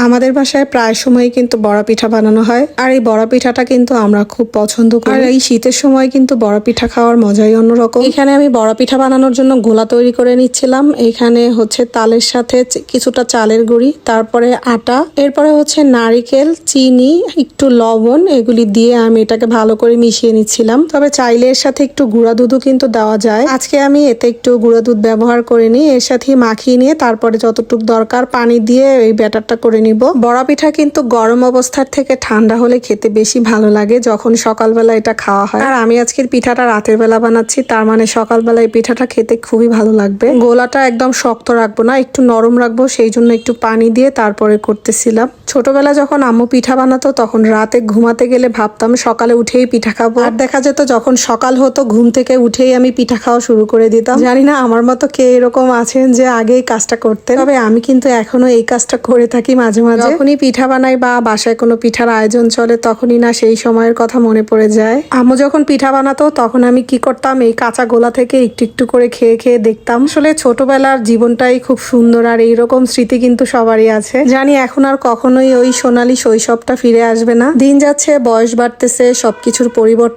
আমাদের বাসায় প্রায় সময় কিন্তু বড়া পিঠা বানানো হয়, আর এই বড়া পিঠাটা কিন্তু আমরা খুব পছন্দ করি। আর এই শীতের সময় কিন্তু বড়া পিঠা খাওয়ার মজাই অন্যরকম। এখানে আমি বড়া পিঠা বানানোর জন্য গোলা তৈরি করে নিচ্ছিলাম। এখানে হচ্ছে তালের সাথে কিছুটা চালের গুঁড়ি, তারপরে আটা, এরপরে হচ্ছে নারিকেল, চিনি, একটু লবণ, এগুলি দিয়ে আমি এটাকে ভালো করে মিশিয়ে নিচ্ছিলাম। তবে চাইলে এর সাথে একটু গুঁড়া দুধও কিন্তু দেওয়া যায়। আজকে আমি এতে একটু গুঁড়া দুধ ব্যবহার করিনি, এর সাথে মাখিয়ে নিয়ে তারপরে যতটুকু দরকার পানি দিয়ে এই ব্যাটারটা করে নিব। বড়া পিঠা কিন্তু গরম অবস্থার থেকে ঠান্ডা হলে খেতে বেশি ভালো লাগে, যখন সকালবেলা এটা খাওয়া হয়। আর আমি আজকের পিঠাটা রাতের বেলা বানাচ্ছি, তার মানে সকালবেলা এই পিঠাটা খেতে খুবই ভালো লাগবে। গোলাটা একদম শক্ত রাখবো না, একটু নরম রাখবো, সেই জন্য একটু পানি দিয়ে তারপরে করতেছিলাম। ছোটবেলা যখন আম্মু পিঠা বানাতো তখন রাতে ঘুমাতে গেলে ভাবতাম সকালে উঠেই পিঠা খাবো, আর দেখা যেত যখন সকাল হতো ঘুম থেকে উঠেই আমি পিঠা খাওয়া শুরু করে দিতাম। জানি না আমার মতো কে এরকম আছেন যে আগে এই কাজটা করতেন, তবে আমি কিন্তু এখনো এই কাজটা করে থাকি মাঝে মাঝে। যখনই পিঠা বানাই বা বাসায় কোনো পিঠার আয়োজন চলে তখনই না সেই সময়ের কথা মনে পড়ে যায়। আম্মু যখন পিঠা বানাতো তখন আমি কি করতাম, এই কাঁচা গোলা থেকে একটু একটু করে খেয়ে খেয়ে দেখতাম। আসলে ছোটবেলার জীবনটাই খুব সুন্দর, আর এইরকম স্মৃতি কিন্তু সবারই আছে। জানি এখন আর কখনোই ওই সোনালী শৈশবটা ফিরে আসবে না। দিন যাচ্ছে, বয়স বাড়তেছে, সবকিছুর পরিবর্তন